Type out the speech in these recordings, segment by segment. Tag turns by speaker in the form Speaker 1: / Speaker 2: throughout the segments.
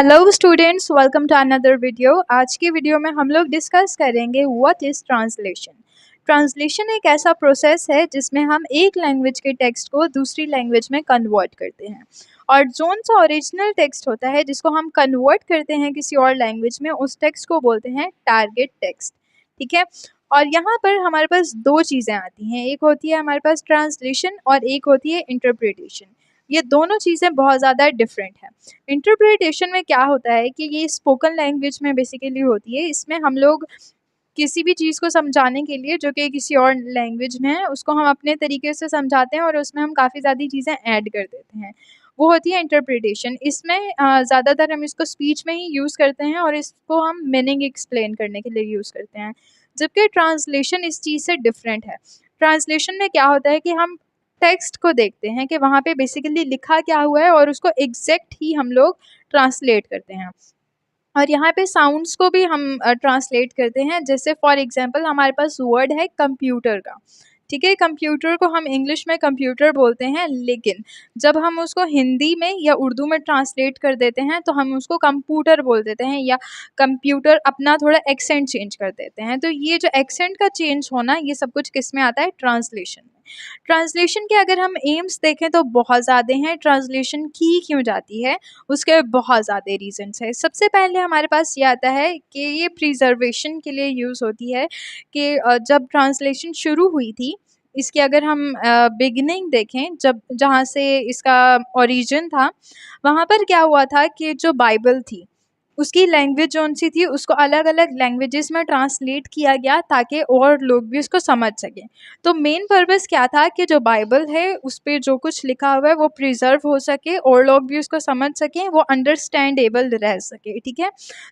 Speaker 1: Hello students, welcome to another video. आज की video में हम लोग डिस्कस करेंगे व्हाट इज़ ट्रांसलेशन। ट्रांसलेशन एक ऐसा प्रोसेस है जिसमें हम एक लैंग्वेज के टेक्स्ट को दूसरी लैंग्वेज में कन्वर्ट करते हैं, और जोन सा ओरिजिनल टेक्स्ट होता है जिसको हम कन्वर्ट करते हैं किसी और लैंग्वेज में, उस टेक्स्ट को बोलते हैं टारगेट टेक्स्ट। ठीक है। और यहाँ पर हमारे पास दो चीज़ें आती हैं, एक होती है हमारे पास ट्रांसलेशन और एक होती है इंटरप्रिटेशन। ये दोनों चीज़ें बहुत ज़्यादा डिफरेंट हैं। इंटरप्रिटेशन में क्या होता है कि ये स्पोकन लैंग्वेज में बेसिकली होती है। इसमें हम लोग किसी भी चीज़ को समझाने के लिए जो कि किसी और लैंग्वेज में है, उसको हम अपने तरीके से समझाते हैं और उसमें हम काफ़ी ज़्यादा चीज़ें ऐड कर देते हैं। वो होती है इंटरप्रिटेशन। इसमें ज़्यादातर हम इसको स्पीच में ही यूज़ करते हैं और इसको हम मीनिंग एक्सप्लेन करने के लिए यूज़ करते हैं, जबकि ट्रांसलेशन इस चीज़ से डिफरेंट है। ट्रांसलेशन में क्या होता है कि हम टेक्स्ट को देखते हैं कि वहाँ पे बेसिकली लिखा क्या हुआ है और उसको एग्जैक्ट ही हम लोग ट्रांसलेट करते हैं। और यहाँ पे साउंड्स को भी हम ट्रांसलेट करते हैं। जैसे फॉर एग्जांपल हमारे पास वर्ड है कंप्यूटर का। ठीक है, कंप्यूटर को हम इंग्लिश में कंप्यूटर बोलते हैं, लेकिन जब हम उसको हिंदी में या उर्दू में ट्रांसलेट कर देते हैं तो हम उसको कंप्यूटर बोल देते हैं, या कंप्यूटर अपना थोड़ा एक्सेंट चेंज कर देते हैं। तो ये जो एक्सेंट का चेंज होना, ये सब कुछ किस में आता है? ट्रांसलेशन में। ट्रांसलेशन के अगर हम एम्स देखें तो बहुत ज़्यादा हैं। ट्रांसलेशन की क्यों जाती है, उसके बहुत ज़्यादा रीजंस है। सबसे पहले हमारे पास ये आता है कि ये प्रिजर्वेशन के लिए यूज़ होती है। कि जब ट्रांसलेशन शुरू हुई थी, इसकी अगर हम बिगिनिंग देखें, जब जहाँ से इसका ओरिजिन था, वहाँ पर क्या हुआ था कि जो बाइबल थी उसकी लैंग्वेज जौन सी थी उसको अलग अलग लैंग्वेजेस में ट्रांसलेट किया गया ताकि और लोग भी उसको समझ सकें। तो मेन पर्पस क्या था कि जो बाइबल है उस पर जो कुछ लिखा हुआ है वो प्रिजर्व हो सके और लोग भी उसको समझ सकें, वो अंडरस्टैंडेबल रह सके। ठीक है।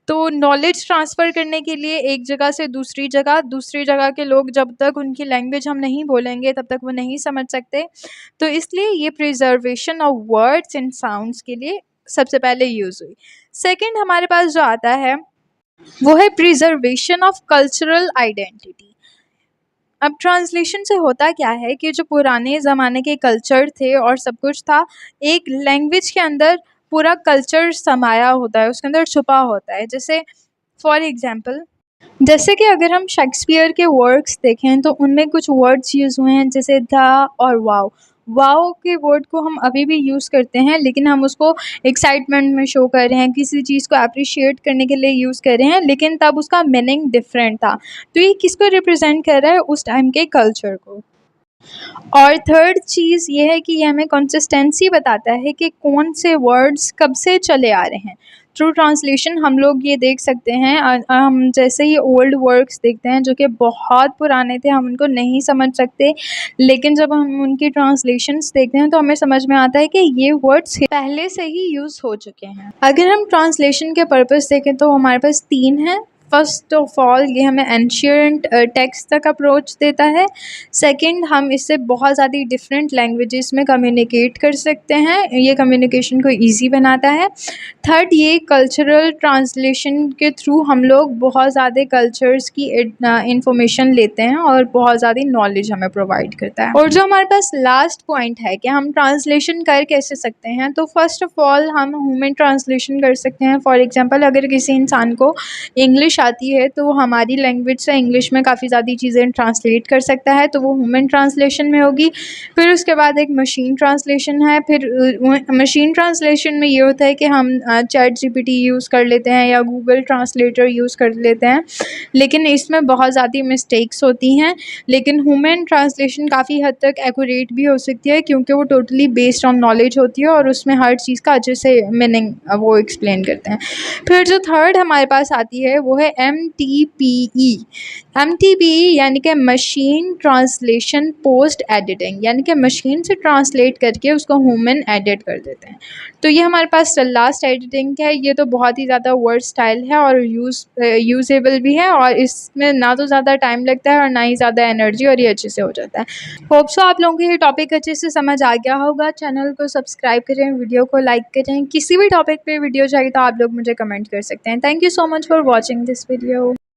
Speaker 1: तो नॉलेज ट्रांसफ़र करने के लिए एक जगह से दूसरी जगह के लोग जब तक उनकी लैंग्वेज हम नहीं बोलेंगे तब तक वो नहीं समझ सकते। तो इसलिए ये preservation of words and sounds के लिए सबसे पहले यूज़ हुई। सेकंड हमारे पास जो आता है वो है प्रिजर्वेशन ऑफ कल्चरल आइडेंटिटी। अब ट्रांसलेशन से होता क्या है कि जो पुराने ज़माने के कल्चर थे और सब कुछ था, एक लैंग्वेज के अंदर पूरा कल्चर समाया होता है, उसके अंदर छुपा होता है। जैसे फॉर एग्जांपल, जैसे कि अगर हम शेक्सपियर के वर्क्स देखें तो उनमें कुछ वर्ड्स यूज़ हुए हैं, जैसे द और वाओ। वाओ के वर्ड को हम अभी भी यूज़ करते हैं, लेकिन हम उसको एक्साइटमेंट में शो कर रहे हैं, किसी चीज़ को अप्रिशिएट करने के लिए यूज़ कर रहे हैं, लेकिन तब उसका मीनिंग डिफरेंट था। तो ये किसको रिप्रेजेंट कर रहा है? उस टाइम के कल्चर को। और थर्ड चीज़ ये है कि ये हमें कंसिस्टेंसी बताता है कि कौन से वर्ड्स कब से चले आ रहे हैं। थ्रू ट्रांसलेशन हम लोग ये देख सकते हैं, हम जैसे ही ओल्ड वर्क्स देखते हैं जो कि बहुत पुराने थे, हम उनको नहीं समझ सकते, लेकिन जब हम उनकी ट्रांसलेशंस देखते हैं तो हमें समझ में आता है कि ये वर्ड्स पहले से ही यूज़ हो चुके हैं। अगर हम ट्रांसलेशन के पर्पस देखें तो हमारे पास तीन हैं। फर्स्ट ऑफ ऑल, ये हमें एंशियंट टेक्स्ट तक अप्रोच देता है। सेकंड, हम इससे बहुत ज़्यादा डिफरेंट लैंग्वेजेस में कम्युनिकेट कर सकते हैं, ये कम्युनिकेशन को इजी बनाता है। थर्ड, ये कल्चरल ट्रांसलेशन के थ्रू हम लोग बहुत ज़्यादा कल्चर्स की इंफॉर्मेशन लेते हैं और बहुत ज़्यादा नॉलेज हमें प्रोवाइड करता है। और जो हमारे पास लास्ट पॉइंट है कि हम ट्रांसलेशन कर कैसे सकते हैं, तो फर्स्ट ऑफ ऑल हम ह्यूमन ट्रांसलेशन कर सकते हैं। फॉर एग्जांपल, अगर किसी इंसान को इंग्लिश आती है तो वो हमारी लैंग्वेज से इंग्लिश में काफ़ी ज़्यादा चीज़ें ट्रांसलेट कर सकता है, तो वो ह्यूमन ट्रांसलेशन में होगी। फिर उसके बाद एक मशीन ट्रांसलेशन है। फिर मशीन ट्रांसलेशन में ये होता है कि हम चैट जीपीटी यूज़ कर लेते हैं या गूगल ट्रांसलेटर यूज़ कर लेते हैं, लेकिन इसमें बहुत ज़्यादा मिस्टेक्स होती हैं। लेकिन ह्यूमन ट्रांसलेशन काफ़ी हद तक एक्यूरेट भी हो सकती है, क्योंकि वो टोटली बेस्ड ऑन नॉलेज होती है और उसमें हर चीज़ का अच्छे से मीनिंग वो एक्सप्लेन करते हैं। फिर जो थर्ड हमारे पास आती है वो है MTPE। MTPE यानी कि मशीन ट्रांसलेशन पोस्ट एडिटिंग, यानी कि मशीन से ट्रांसलेट करके उसको ह्यूमन एडिट कर देते हैं। तो ये हमारे पास लास्ट एडिटिंग है। ये तो बहुत ही ज़्यादा वर्ड स्टाइल है और यूजेबल भी है, और इसमें ना तो ज़्यादा टाइम लगता है और ना ही ज़्यादा एनर्जी, और ये अच्छे से हो जाता है। होप सो आप लोगों को ये टॉपिक अच्छे से समझ आ गया होगा। चैनल को सब्सक्राइब करें, वीडियो को लाइक करें। किसी भी टॉपिक पे वीडियो चाहिए तो आप लोग मुझे कमेंट कर सकते हैं। Thank you so much for watching this video.